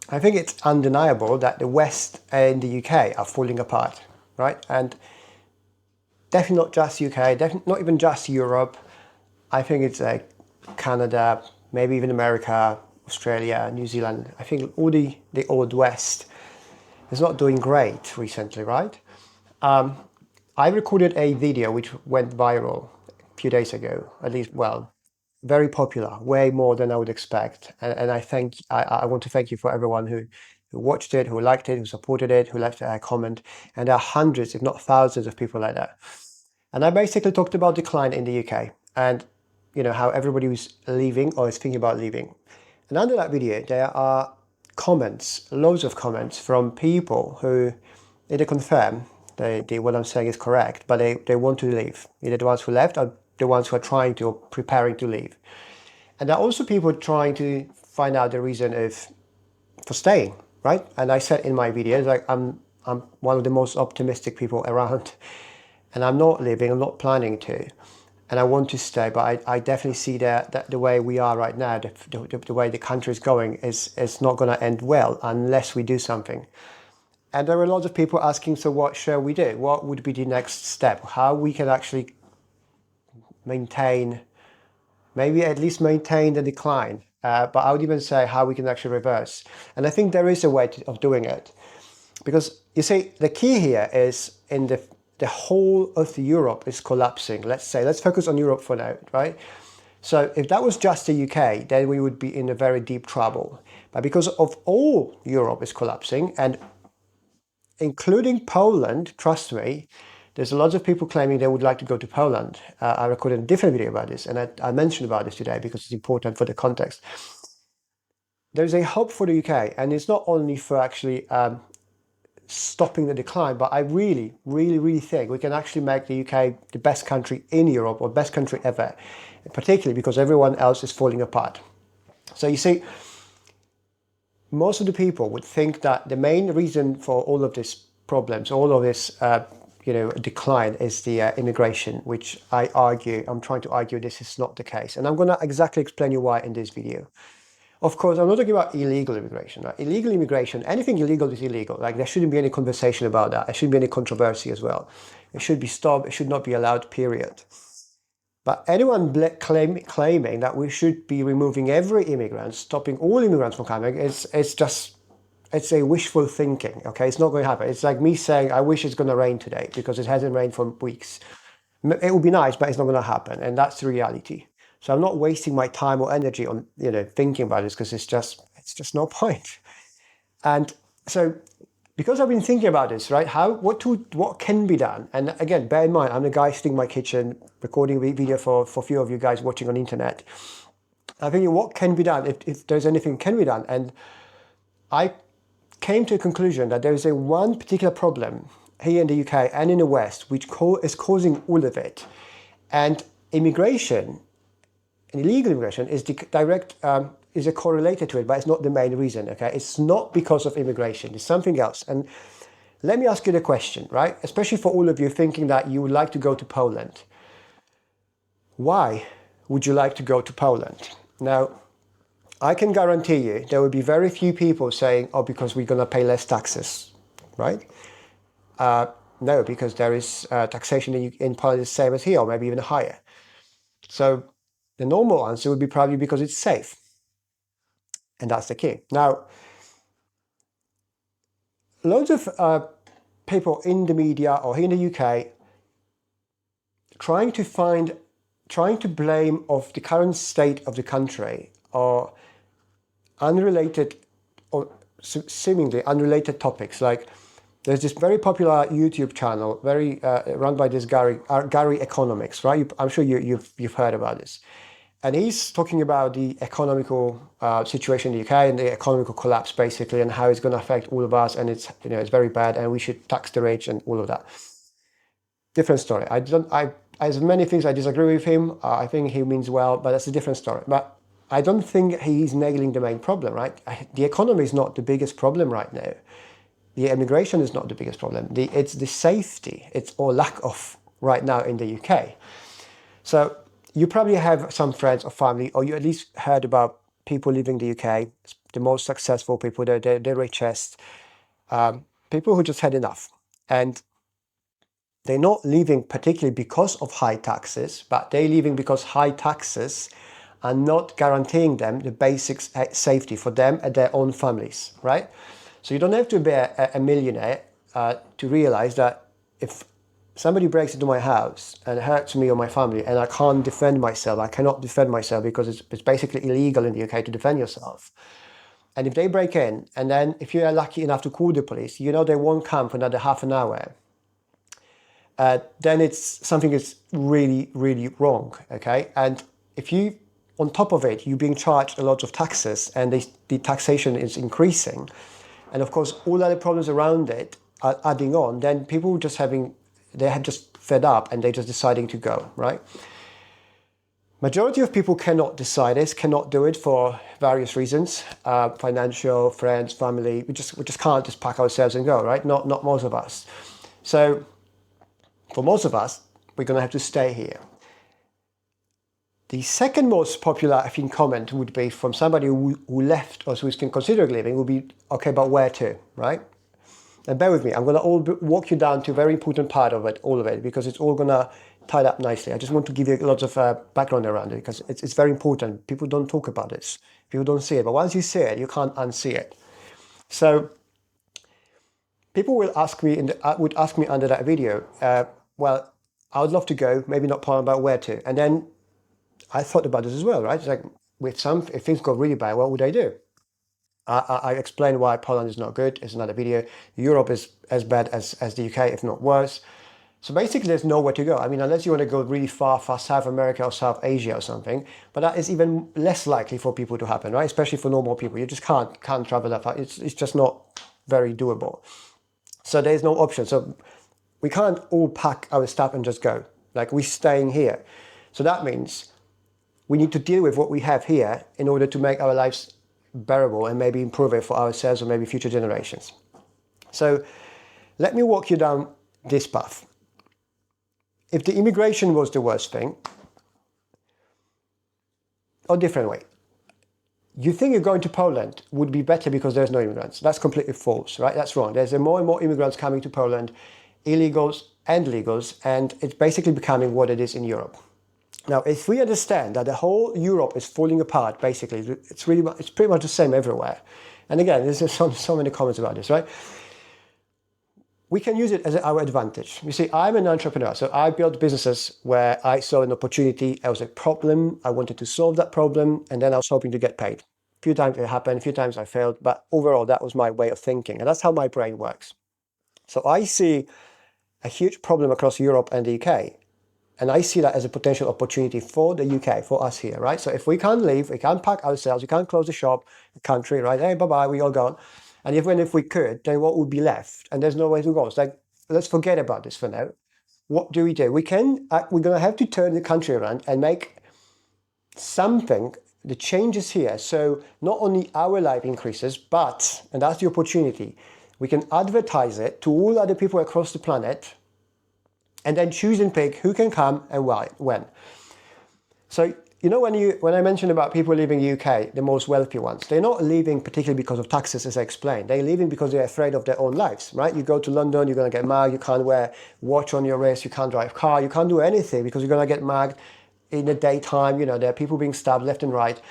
I think it's undeniable that the West and the UK are falling apart, right? And definitely not just UK, definitely not even just Europe. I think it's like Canada, maybe even America, Australia, New Zealand. I think all the old West is not doing great recently, right? I recorded a video which went viral a few days ago, at least, well, very popular, way more than I would expect. And I want to thank you for everyone who watched it, who liked it, who supported it, who left a comment. And there are hundreds, if not thousands, of people like that. And I basically talked about decline in the UK and how everybody was leaving or is thinking about leaving. And under that video, there are comments, loads of comments from people who either confirm what I'm saying is correct, but they want to leave. Either the ones who left or the ones who are trying to or preparing to leave. And there are also people trying to find out the reason for staying, right? And I said in my videos, like I'm one of the most optimistic people around, and I'm not leaving. I'm not planning to, and I want to stay. But I definitely see that the way we are right now, the way the country is going, is not going to end well unless we do something. And there are a lot of people asking, so what shall we do? What would be the next step? How we can actually maintain, maybe at least maintain the decline. But I would even say how we can actually reverse. And I think there is a way of doing it. Because you see, the key here is in the whole of Europe is collapsing. Let's focus on Europe for now, right? So if that was just the UK, then we would be in a very deep trouble. But because of all Europe is collapsing, and including Poland, trust me, there's a lot of people claiming they would like to go to Poland. I recorded a different video about this, and I mentioned about this today because it's important for the context. There's a hope for the UK, and it's not only for actually stopping the decline, but I really, really, really think we can actually make the UK the best country in Europe, or best country ever, particularly because everyone else is falling apart. So you see, most of the people would think that the main reason for all of these problems, all of this decline is the immigration, which I'm trying to argue this is not the case. And I'm going to exactly explain you why in this video. Of course, I'm not talking about illegal immigration. Right? Illegal immigration, anything illegal is illegal. Like, there shouldn't be any conversation about that. There shouldn't be any controversy as well. It should be stopped. It should not be allowed, period. But anyone claiming that we should be removing every immigrant, stopping all immigrants from coming, it's a wishful thinking, okay? It's not going to happen. It's like me saying, I wish it's going to rain today because it hasn't rained for weeks. It would be nice, but it's not going to happen. And that's the reality. So I'm not wasting my time or energy on, thinking about this because it's just no point. And so because I've been thinking about this, right? What can be done? And again, bear in mind, I'm the guy sitting in my kitchen recording a video for a few of you guys watching on the internet. I think what can be done, if there's anything can be done. And I came to a conclusion that there is one particular problem here in the UK and in the West which is causing all of it. And immigration, and illegal immigration, is is correlated to it, but it's not the main reason, okay? It's not because of immigration, it's something else. And let me ask you the question, right? Especially for all of you thinking that you would like to go to Poland. Why would you like to go to Poland? Now, I can guarantee you there will be very few people saying, oh, because we're going to pay less taxes, right? No, because there is taxation in Poland the same as here, or maybe even higher. So the normal answer would be probably because it's safe. And that's the key. Now, loads of people in the media or here in the UK trying to blame of the current state of the country or unrelated or seemingly unrelated topics. Like, there's this very popular YouTube channel, run by this Gary Economics, right? I'm sure you've heard about this. And he's talking about the economical situation in the UK and the economical collapse, basically, and how it's going to affect all of us. And it's very bad, and we should tax the rich and all of that. Different story. As many things I disagree with him. I think he means well, but that's a different story. But I don't think he's nailing the main problem, right? The economy is not the biggest problem right now. The immigration is not the biggest problem. It's the safety, or lack of right now in the UK. So you probably have some friends or family, or you at least heard about people leaving the UK, the most successful people, the richest, people who just had enough. And they're not leaving particularly because of high taxes, but they're leaving because high taxes are not guaranteeing them the basic safety for them and their own families, right? So you don't have to be a millionaire to realize that if somebody breaks into my house and hurts me or my family and I can't defend myself, I cannot defend myself because it's basically illegal in the UK to defend yourself. And if they break in, and then if you are lucky enough to call the police, you know they won't come for another half an hour. Then it's something is really, really wrong. Okay, and if you, on top of it, you're being charged a lot of taxes, and the taxation is increasing, and of course all other problems around it are adding on. Then people they have just fed up, and they're just deciding to go. Right. Majority of people cannot decide this, cannot do it for various reasons, financial, friends, family. We just can't just pack ourselves and go. Right. Not most of us. So for most of us, we're going to have to stay here. The second most popular, I think, comment would be from somebody who left or who's considering leaving would be, okay, but where to, right? And bear with me, I'm going to walk you down to a very important part of it, all of it, because it's all going to tie up nicely. I just want to give you lots of background around it because it's very important. People don't talk about this. People don't see it. But once you see it, you can't unsee it. So people will ask me, would ask me under that video, well, I would love to go, maybe not Poland, but where to? And then I thought about this as well, right? It's like, if things go really bad, what would I do? I explained why Poland is not good. It's another video. Europe is as bad as the UK, if not worse. So basically, there's nowhere to go. I mean, unless you want to go really far South America or South Asia or something, but that is even less likely for people to happen, right? Especially for normal people. You just can't travel that far. It's just not very doable. So there's no option. So we can't all pack our stuff and just go. Like, we're staying here. So that means we need to deal with what we have here in order to make our lives bearable and maybe improve it for ourselves or maybe future generations. So let me walk you down this path. If the immigration was the worst thing, or different way, you think you're going to Poland would be better because there's no immigrants. That's completely false, right? That's wrong. There's more and more immigrants coming to Poland, illegals and legals, and it's basically becoming what it is in Europe. Now, if we understand that the whole Europe is falling apart, basically, it's pretty much the same everywhere. And again, there's so many comments about this, right? We can use it as our advantage. You see, I'm an entrepreneur, so I built businesses where I saw an opportunity, there was a problem, I wanted to solve that problem, and then I was hoping to get paid. A few times it happened, a few times I failed, but overall, that was my way of thinking, and that's how my brain works. So I see a huge problem across Europe and the UK, and I see that as a potential opportunity for the UK, for us here, right? So if we can't leave, we can't pack ourselves, we can't close the shop, the country, right? Hey, bye-bye, we all gone. And even if we could, then what would be left? And there's no way to go. It's like, let's forget about this for now. What do? We're going to have to turn the country around and make something, the changes here. So not only our life increases, but, and that's the opportunity, we can advertise it to all other people across the planet and then choose and pick who can come and why, when. So, you know, when I mentioned about people leaving the UK, the most wealthy ones, they're not leaving particularly because of taxes, as I explained. They're leaving because they're afraid of their own lives, right? You go to London, you're going to get mugged, you can't wear a watch on your wrist, you can't drive a car, you can't do anything because you're going to get mugged in the daytime. You know, there are people being stabbed left and right,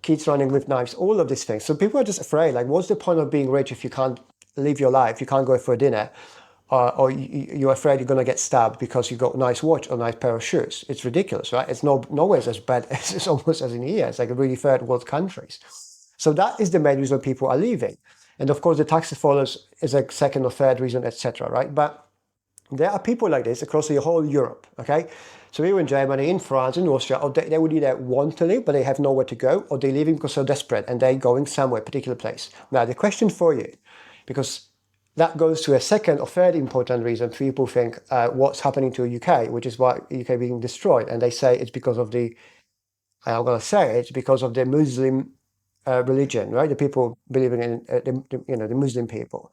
kids running with knives, all of these things. So people are just afraid, like, what's the point of being rich if you can't live your life, you can't go for a dinner? Or you're afraid you're going to get stabbed because you got a nice watch or a nice pair of shoes. It's ridiculous, right? It's nowhere as bad as it's almost as in here. It's like a really third world countries. So that is the main reason people are leaving. And of course, the taxes follows is a second or third reason, etc., right? But there are people like this across the whole Europe, okay? So here in Germany, in France, in Austria, or they would either want to leave, but they have nowhere to go, or they're leaving because they're desperate and they're going somewhere, particular place. Now, the question for you, because that goes to a second or third important reason people think what's happening to the UK, which is why UK being destroyed. And they say it's because of I'm going to say it's because of the Muslim religion, right? The people believing in the Muslim people.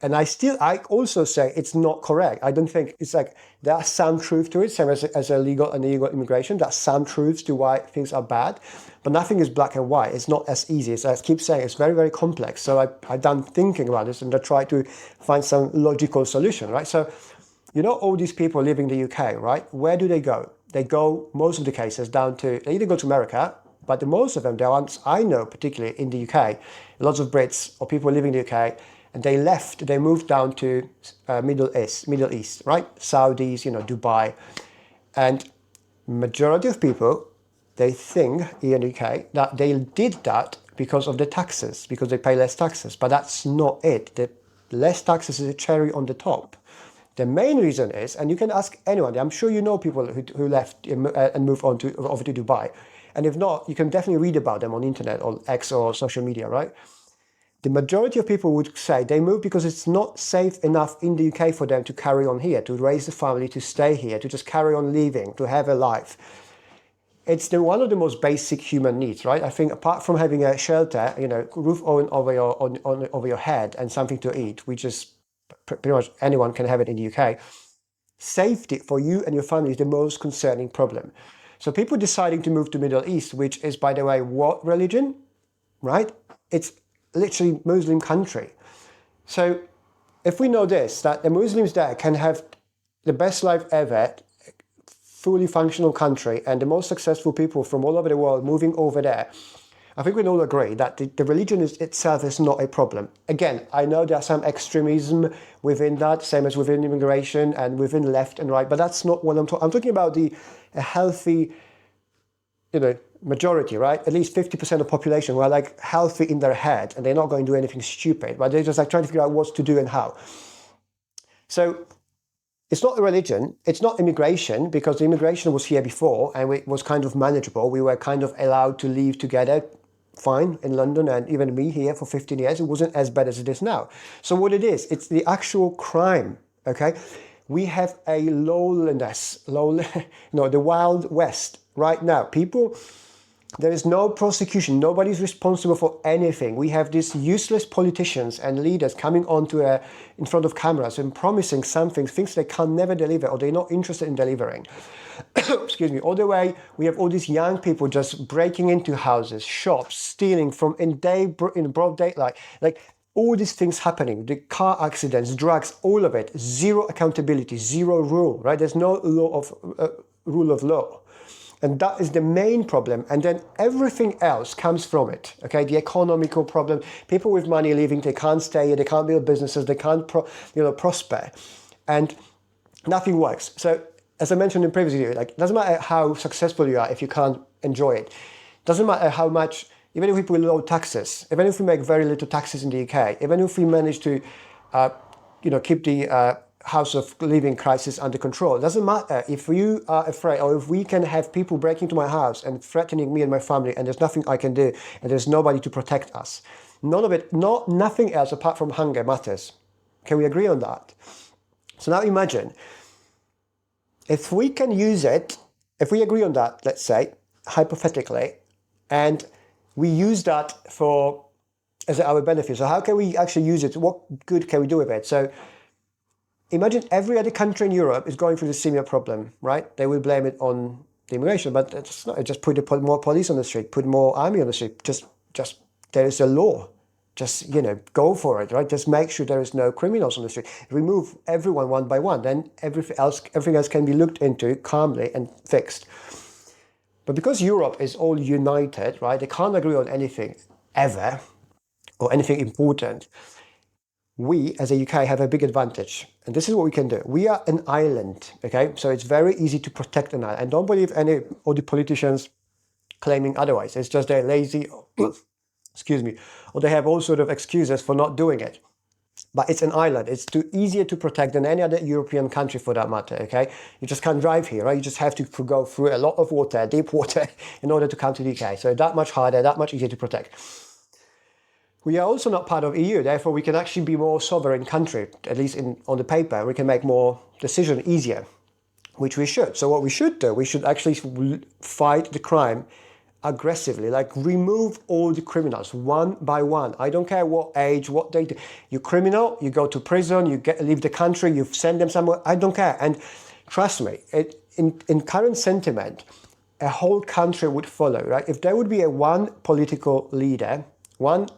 And I also say it's not correct. I don't think it's like there are some truth to it, same as illegal and illegal immigration. There are some truths to why things are bad, but nothing is black and white. It's not as easy. As I keep saying, it's very, very complex. So I've done thinking about this and I try to find some logical solution, right? So, all these people living in the UK, right? Where do they go? They go, most of the cases, they either go to America, but most of them, the ones I know, particularly in the UK, lots of Brits or people living in the UK, and they moved down to Middle East, right? Saudis, Dubai. And majority of people, they think here in the UK that they did that because of the taxes, because they pay less taxes. But that's not it. The less taxes is a cherry on the top. The main reason is, and you can ask anyone, I'm sure you know people who left and moved on over to Dubai. And if not, you can definitely read about them on internet or X or social media, right? The majority of people would say they moved because it's not safe enough in the UK for them to carry on here, to raise a family, to stay here, to just carry on living, to have a life. It's one of the most basic human needs, right? I think apart from having a shelter, roof over your head and something to eat, which is pretty much anyone can have it in the UK, safety for you and your family is the most concerning problem. So people deciding to move to Middle East, which is, by the way, what religion, right? It's literally Muslim country. So if we know this, that the Muslims there can have the best life ever, fully functional country, and the most successful people from all over the world moving over there, I think we all agree that the religion itself is not a problem. Again, I know there's some extremism within that, same as within immigration and within left and right, but that's not what I'm talking. I'm talking about a healthy, majority, right? At least 50% of the population who are like healthy in their head and they're not going to do anything stupid, but they're just like trying to figure out what to do and how. So it's not a religion, it's not immigration, because the immigration was here before and it was kind of manageable. We were kind of allowed to live together fine in London, and even me here for 15 years, it wasn't as bad as it is now. So what it is, it's the actual crime, okay? We have a the Wild West right now. There is no prosecution. Nobody's responsible for anything. We have these useless politicians and leaders coming in front of cameras and promising something, things they can never deliver or they're not interested in delivering. Excuse me. All the way, we have all these young people just breaking into houses, shops, stealing in broad daylight. Like all these things happening, the car accidents, drugs, all of it, zero accountability, zero rule, right? There's no rule of law. And that is the main problem. And then everything else comes from it. Okay, the economical problem. People with money leaving, they can't stay here, they can't build businesses, they can't prosper. And nothing works. So as I mentioned in previous video, it doesn't matter how successful you are if you can't enjoy it. Doesn't matter how much, even if we put low taxes, even if we make very little taxes in the UK, even if we manage to keep the house of living crisis under control. It doesn't matter if you are afraid, or if we can have people breaking into my house and threatening me and my family, and there's nothing I can do, and there's nobody to protect us. None of it, nothing else apart from hunger matters. Can we agree on that? So now imagine, if we can use it, if we agree on that, let's say, hypothetically, and we use that as our benefit. So how can we actually use it? What good can we do with it? So imagine every other country in Europe is going through the similar problem, right? They will blame it on the immigration, but it's not. Just put more police on the street, put more army on the street. Just there is a law. Just go for it, right? Just make sure there is no criminals on the street. Remove everyone one by one, then everything else can be looked into calmly and fixed. But because Europe is all united, right? They can't agree on anything ever, or anything important. We, as a UK, have a big advantage. And this is what we can do. We are an island, okay? So it's very easy to protect an island. And don't believe all the politicians claiming otherwise. It's just they're lazy, excuse me, or they have all sort of excuses for not doing it. But it's an island. It's easier to protect than any other European country for that matter, okay? You just can't drive here, right? You just have to go through a lot of water, deep water, in order to come to the UK. So that much harder, that much easier to protect. We are also not part of EU, therefore we can actually be more sovereign country, at least on the paper. We can make more decisions easier, which we should. So what we should do, we should actually fight the crime aggressively, like remove all the criminals one by one. I don't care what age, what they do. You're criminal, you go to prison, leave the country, you send them somewhere. I don't care. And trust me, in current sentiment, a whole country would follow, right? If there would be one political leader, one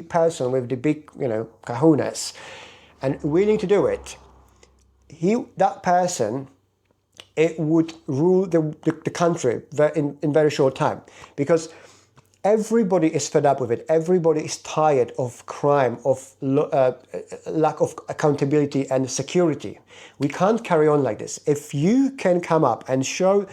person with the big, kahunas, and willing to do it, that person, it would rule the country in very short time, because everybody is fed up with it. Everybody is tired of crime, of lack of accountability and security. We can't carry on like this. If you can come up and show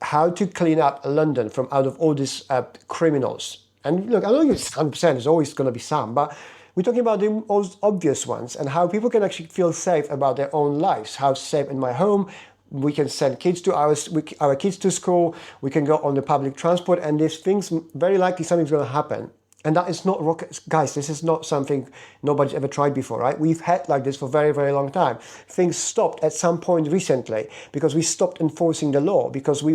how to clean up London from out of all these criminals, and look, I don't think it's 100%, there's always going to be some, but we're talking about the most obvious ones, and how people can actually feel safe about their own lives. How safe in my home. We can send kids to our kids to school. We can go on the public transport, and there's things, very likely something's going to happen. And that is not rocket, guys. This is not something nobody's ever tried before, right? We've had like this for a very, very long time. Things stopped at some point recently because we stopped enforcing the law, because we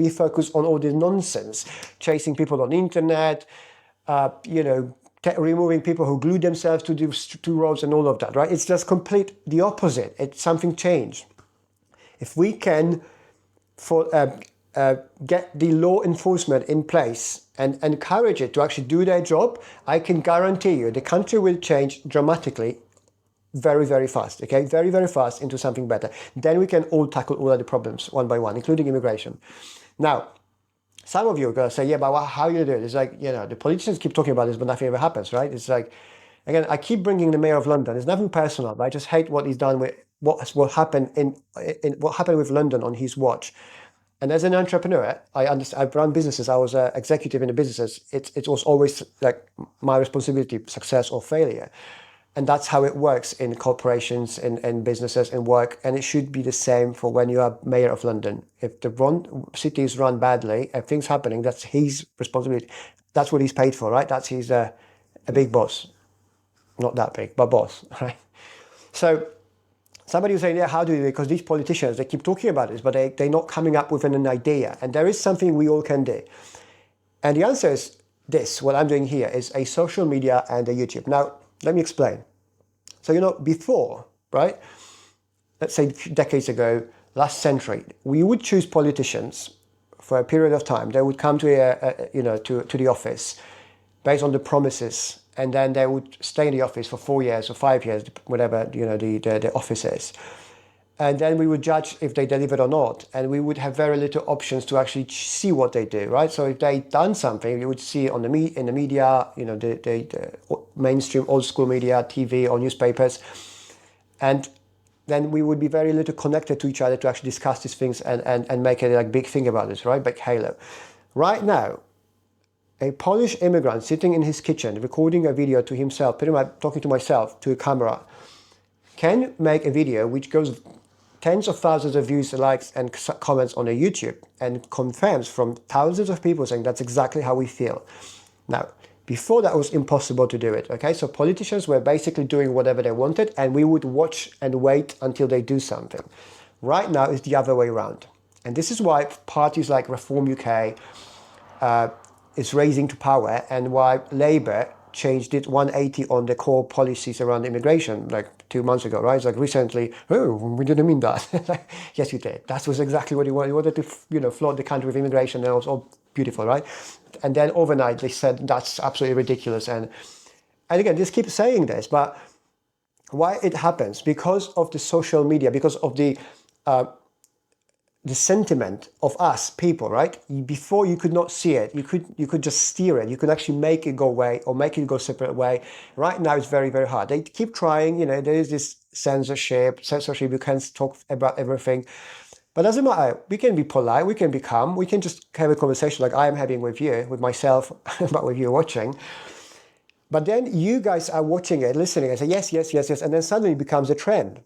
focused on all this nonsense, chasing people on the internet, removing people who glued themselves to the roads and all of that, right? It's just the opposite. It's something changed. If we can get the law enforcement in place and encourage it to actually do their job, I can guarantee you the country will change dramatically very, very fast, okay? Very, very fast into something better. Then we can all tackle all of the problems one by one, including immigration. Now, some of you are going to say, yeah, but how you do it? It's like, the politicians keep talking about this, but nothing ever happens, right? It's like, again, I keep bringing the mayor of London. It's nothing personal, but I just hate what he's done with what happened with London on his watch. And as an entrepreneur, I've run businesses. I was an executive in the businesses. It was always like my responsibility, success or failure. And that's how it works in corporations, in businesses, in work. And it should be the same for when you are mayor of London. If the city is run badly, if things happening, that's his responsibility. That's what he's paid for, right? That's he's a big boss. Not that big, but boss, right? So somebody was saying, yeah, how do you, because these politicians, they keep talking about this, but they're not coming up with an idea. And there is something we all can do. And the answer is this. What I'm doing here is a social media and a YouTube. Now, let me explain. So, before, right, let's say decades ago, last century, we would choose politicians for a period of time. They would come to the office based on the promises, and then they would stay in the office for 4 years or 5 years, whatever the office is. And then we would judge if they delivered or not, and we would have very little options to actually see what they do, right? So if they done something, you would see it in the media, the mainstream old school media, TV or newspapers, and then we would be very little connected to each other to actually discuss these things and make a big thing about this, right? Big halo. Right now, a Polish immigrant sitting in his kitchen, recording a video to himself, pretty much talking to myself, to a camera, can make a video which goes tens of thousands of views, likes, and comments on a YouTube, and confirms from thousands of people saying that's exactly how we feel. Now, before that was impossible to do it, okay? So politicians were basically doing whatever they wanted, and we would watch and wait until they do something. Right now, it's the other way around. And this is why parties like Reform UK is raising to power, and why Labour changed it 180 on the core policies around immigration like 2 months ago, right? It's like recently, we didn't mean that. Like, yes, you did. That was exactly what he wanted. He wanted to, flood the country with immigration, and it was all beautiful, right? And then overnight they said that's absolutely ridiculous. And again, just keep saying this, but why it happens? Because of the social media, because of the sentiment of us people, right? Before you could not see it, you could just steer it. You could actually make it go away or make it go separate way. Right now, it's very, very hard. They keep trying. There is this censorship. You can't talk about everything, but doesn't matter. We can be polite. We can be calm. We can just have a conversation like I am having with you, with myself, but with you watching. But then you guys are watching it, listening, and say yes, yes, yes, yes, and then suddenly it becomes a trend.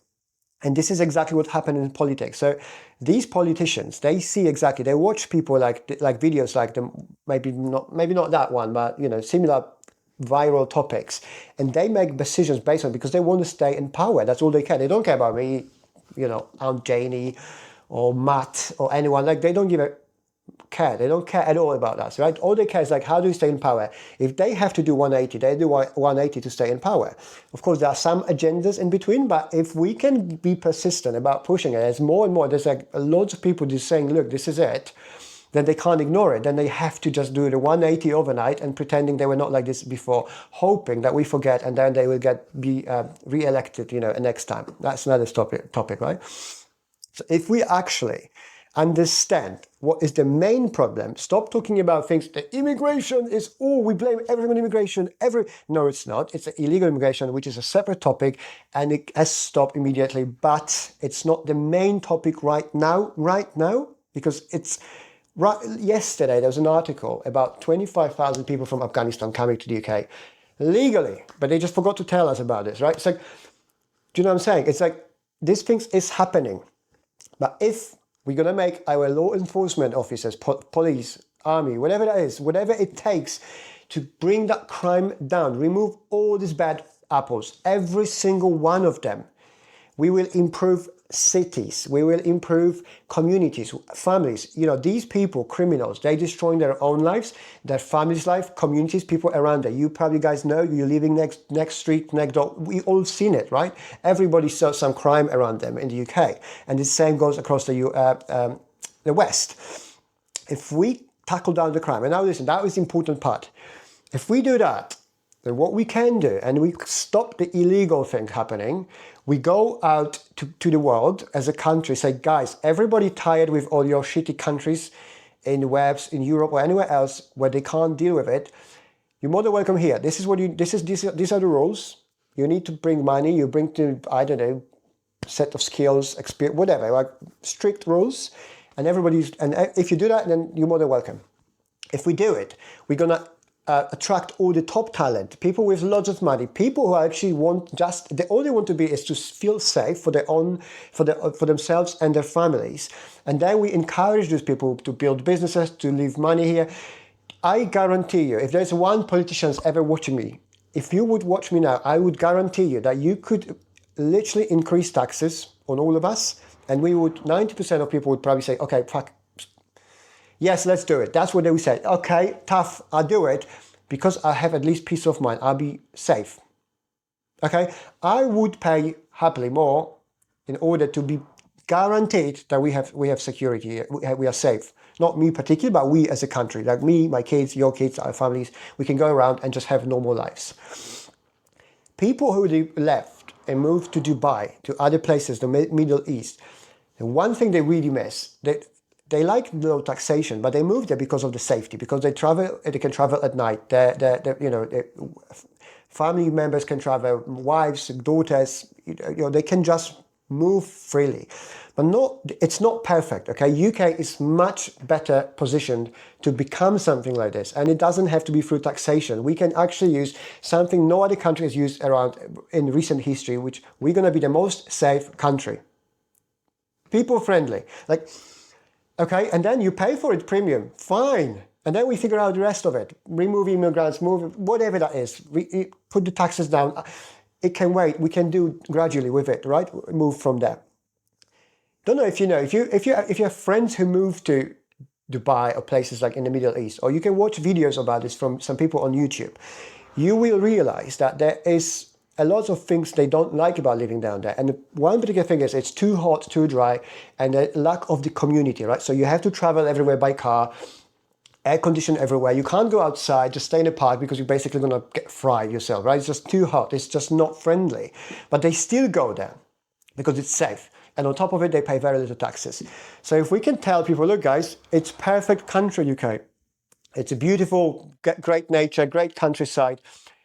And this is exactly what happened in politics. So these politicians, they watch people like videos like them, maybe not that one, but similar viral topics, and they make decisions based on, because they want to stay in power. That's all they care. They don't care about me, Aunt Janie or Matt or anyone. Like, they don't give a care. They don't care at all about us, right? All they care is like, how do we stay in power? If they have to do 180, they do 180 to stay in power. Of course, there are some agendas in between, but if we can be persistent about pushing it, there's more and more, there's like loads of people just saying, look, this is it, then they can't ignore it. Then they have to just do the 180 overnight and pretending they were not like this before, hoping that we forget and then they will be re-elected, next time. That's another topic, right? So if we actually understand what is the main problem, stop talking about things, the immigration is, we blame everything on immigration, no, it's not. It's illegal immigration, which is a separate topic, and it has stopped immediately, but it's not the main topic right now, because yesterday there was an article about 25,000 people from Afghanistan coming to the UK legally, but they just forgot to tell us about this, right? It's like, do you know what I'm saying? It's like, this thing is happening. But if we're going to make our law enforcement officers, police, army, whatever that is, whatever it takes to bring that crime down, remove all these bad apples, every single one of them, we will improve cities, we will improve communities, families. These people, criminals, they're destroying their own lives, their family's life, communities, people around there. You probably guys know, you're living next street, next door. We all seen it, right? Everybody saw some crime around them in the UK. And the same goes across the West. If we tackle down the crime, and now listen, that is the important part. If we do that, then what we can do, and we stop the illegal thing happening, we go out to the world as a country, say, guys, everybody tired with all your shitty countries in the West, in Europe or anywhere else where they can't deal with it. You're more than welcome here. These are the rules. You need to bring money. You bring to, I don't know, set of skills, experience, whatever, like strict rules. And if you do that, then you're more than welcome. If we do it, we're gonna attract all the top talent, people with lots of money, people who actually all they want to be is to feel safe for themselves and their families. And then we encourage those people to build businesses, to leave money here. I guarantee you, if there's one politician ever watching me, if you would watch me now, I would guarantee you that you could literally increase taxes on all of us, and 90% of people would probably say, okay, fuck, yes, let's do it. That's what they would say. Okay, tough, I'll do it because I have at least peace of mind. I'll be safe. Okay, I would pay happily more in order to be guaranteed that we have security. We are safe. Not me particularly, but we as a country, like me, my kids, your kids, our families. We can go around and just have normal lives. People who left and moved to Dubai, to other places, the Middle East, the one thing they really miss, they like low taxation, but they moved there because of the safety, because they can travel at night. Their family members can travel, wives, daughters, they can just move freely. But it's not perfect, okay? UK is much better positioned to become something like this, and it doesn't have to be through taxation. We can actually use something no other country has used around in recent history, which we're going to be the most safe country. People friendly, okay, and then you pay for it premium, fine. And then we figure out the rest of it. Remove immigrants, whatever that is. Put the taxes down. It can wait. We can do gradually with it, right? Move from there. Don't know if you know, if you have friends who move to Dubai or places like in the Middle East, or you can watch videos about this from some people on YouTube, you will realize that there is a lot of things they don't like about living down there. And one particular thing is it's too hot, too dry, and the lack of the community, right? So you have to travel everywhere by car, air conditioned everywhere. You can't go outside, just stay in a park because you're basically going to get fried yourself, right? It's just too hot. It's just not friendly. But they still go there because it's safe. And on top of it, they pay very little taxes. So if we can tell people, look, guys, it's perfect country, UK. It's a beautiful, great nature, great countryside.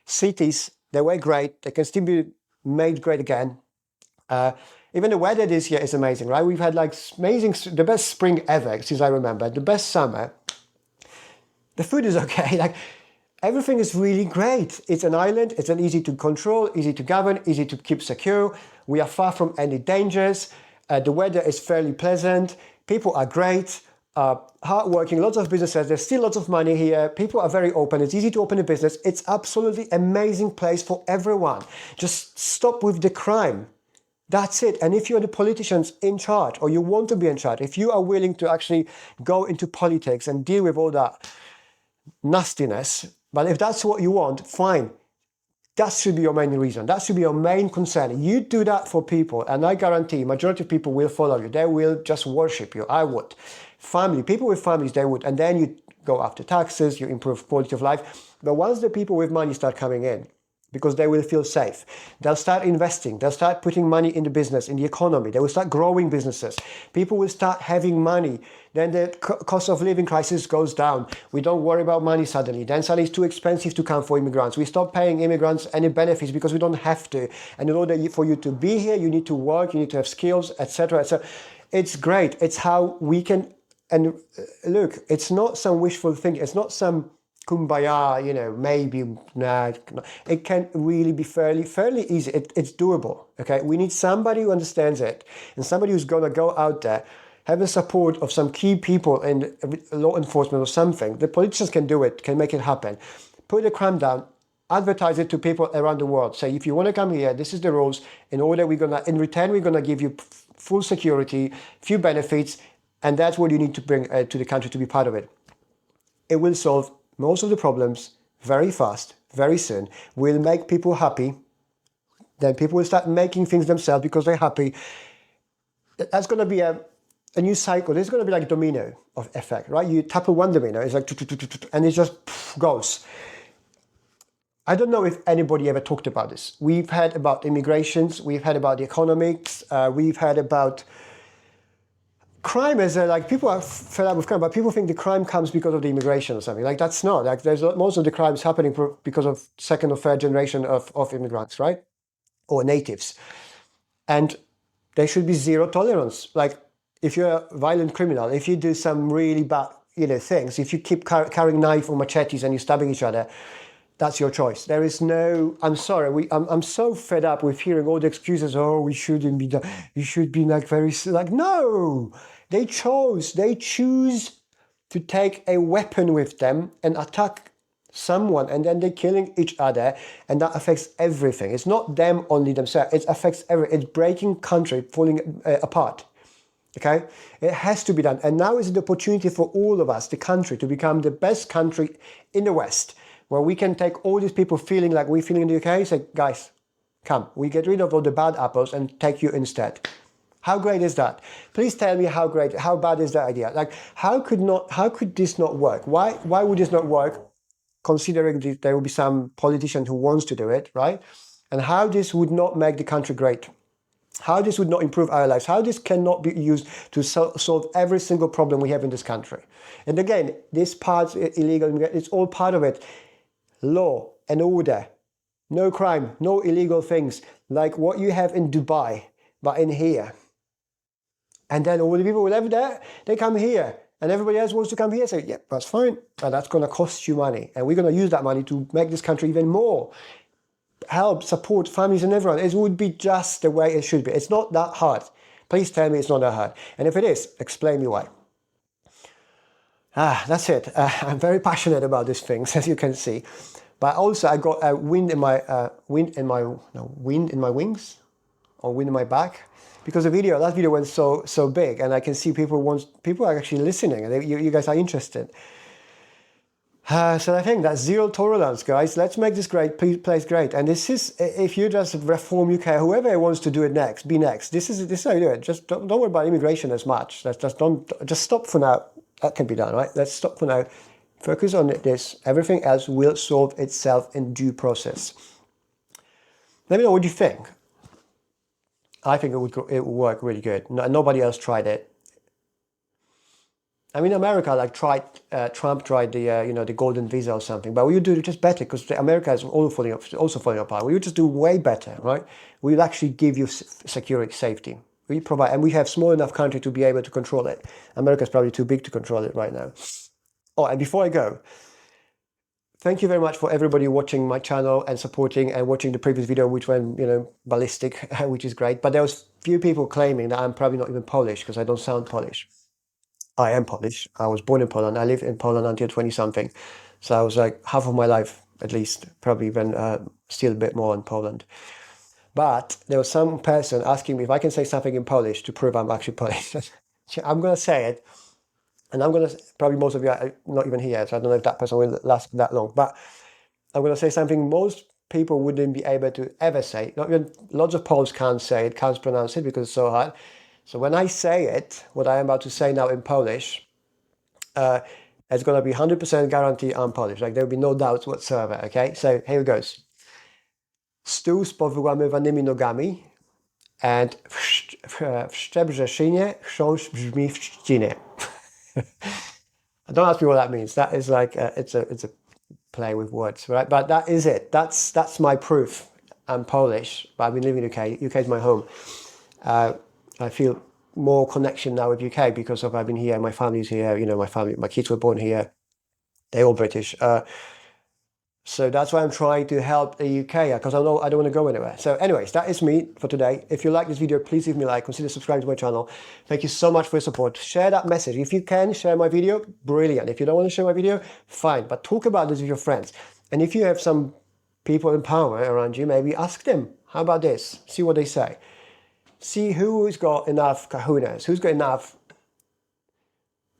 Cities, they were great. They can still be made great again. Even the weather this year is amazing, right? We've had the best spring ever since I remember, the best summer. The food is okay. Everything is really great. It's an island. It's easy to control, easy to govern, easy to keep secure. We are far from any dangers. The weather is fairly pleasant. People are great. Hardworking, lots of businesses. There's still lots of money here. People are very open. It's easy to open a business. It's absolutely amazing place for everyone. Just stop with the crime. That's it. And if you're the politicians in charge, or you want to be in charge, if you are willing to actually go into politics and deal with all that nastiness, but if that's what you want, fine. That should be your main reason. That should be your main concern. You do that for people, and I guarantee majority of people will follow you. They will just worship you. I would. Family, people with families, they would. And then you go after taxes, you improve quality of life. But once the people with money start coming in, because they will feel safe, they'll start investing, they'll start putting money in the business, in the economy, they will start growing businesses, people will start having money, then the cost of living crisis goes down, we don't worry about money suddenly, then suddenly it's too expensive to come for immigrants, we stop paying immigrants any benefits because we don't have to, and in order for you to be here, you need to work, you need to have skills, etc., etc. It's great, it's how we can, and look, it's not some wishful thinking, it's not some kumbaya, maybe, nah. It can really be fairly easy. It's doable, okay? We need somebody who understands it and somebody who's going to go out there, have the support of some key people in law enforcement or something. The politicians can do it, can make it happen. Put the crime down, advertise it to people around the world. Say, if you want to come here, this is the rules. In return, we're going to give you full security, few benefits, and that's what you need to bring to the country to be part of it. It will solve most of the problems very fast, very soon, will make people happy. Then people will start making things themselves because they're happy. That's going to be a new cycle. There's going to be like a domino of effect, right? You tap on one domino, it's like, and it just goes. I don't know if anybody ever talked about this. We've had about immigrations, we've had about the economics, we've had about crime is like people are fed up with crime, but people think the crime comes because of the immigration or something. Like that's not. Like there's most of the crimes happening because of second or third generation of immigrants, right? Or natives. And there should be zero tolerance. Like if you're a violent criminal, if you do some really bad things, if you keep carrying knife or machetes and you're stabbing each other, that's your choice. There is no, I'm sorry, I'm so fed up with hearing all the excuses, oh, we shouldn't be done, you should be like no, they choose to take a weapon with them and attack someone, and then they're killing each other, and that affects everything. It's not them only themselves, it affects it's breaking country, falling apart. Okay, it has to be done. And now is the opportunity for all of us, the country, to become the best country in the West, where we can take all these people feeling like we're feeling in the UK, say, guys, come, we get rid of all the bad apples and take you instead. How great is that? Please tell me how bad is that idea? Like, how could this not work? Why would this not work, considering there will be some politician who wants to do it, right? And how this would not make the country great? How this would not improve our lives? How this cannot be used to solve every single problem we have in this country? And again, this part, illegal, it's all part of it. Law and order, no crime, no illegal things, like what you have in Dubai, but in here. And then all the people who live there, they come here, and everybody else wants to come here, say, yeah, that's fine, but that's going to cost you money, and we're going to use that money to make this country even more, help, support families and everyone. It would be just the way it should be. It's not that hard. Please tell me it's not that hard. And if it is, explain me why. That's it. I'm very passionate about these things, as you can see. But also, I got a wind in my wings, or wind in my back, because that video went so big, and I can see people are actually listening, and you guys are interested. So I think that's zero tolerance, guys. Let's make this place great. And this is, if you just reform UK, whoever wants to do it next, be next. This is how you do it. Just don't worry about immigration as much. Just stop for now. That can be done, right? Let's stop for now. Focus on this. Everything else will solve itself in due process. Let me know what you think. I think it would work really good. Nobody else tried it. I mean, America Trump tried the golden visa or something, but we would do it just better, because America is also falling apart. We would just do way better, right? We would actually give you security, safety. We provide, and we have small enough country to be able to control it. America is probably too big to control it right now. Oh, and before I go, thank you very much for everybody watching my channel and supporting and watching the previous video, which went, ballistic, which is great. But there was few people claiming that I'm probably not even Polish, because I don't sound Polish. I am Polish. I was born in Poland. I lived in Poland until 20-something. So I was like half of my life, at least, probably even still a bit more in Poland. But there was some person asking me if I can say something in Polish to prove I'm actually Polish. I'm going to say it, and I'm going to, probably most of you are not even here, so I don't know if that person will last that long, but I'm going to say something most people wouldn't be able to ever say. Not even, lots of Poles can't say it, can't pronounce it because it's so hard. So when I say it, what I am about to say now in Polish, it's going to be 100% guarantee I'm Polish. Like there will be no doubts whatsoever, okay? So here it goes. Stół z powyłamywanymi nogami and w Szczebrzeszynie chrząszcz brzmi w Trzcinie. Don't ask me what that means. That is like, it's a play with words, right? But that is it. That's my proof. I'm Polish, but I've been living in the UK. UK is my home. I feel more connection now with UK because of I've been here. My family's here. You know, my kids were born here. They're all British. So that's why I'm trying to help the UK because I don't want to go anywhere. So anyways, that is me for today. If you like this video, please leave me a like. Consider subscribing to my channel. Thank you so much for your support. Share that message. If you can share my video, brilliant. If you don't want to share my video, fine. But talk about this with your friends. And if you have some people in power around you, maybe ask them. How about this? See what they say. See who's got enough kahunas, who's got enough,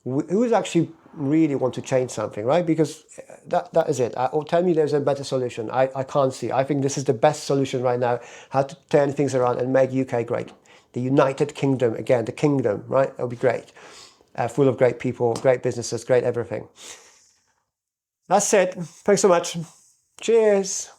who's actually really want to change something, right? Because that is it. Or tell me there's a better solution. I can't see. I think this is the best solution right now, how to turn things around and make UK great. The United Kingdom, again, the kingdom, right? It'll be great. Full of great people, great businesses, great everything. That's it. Thanks so much. Cheers.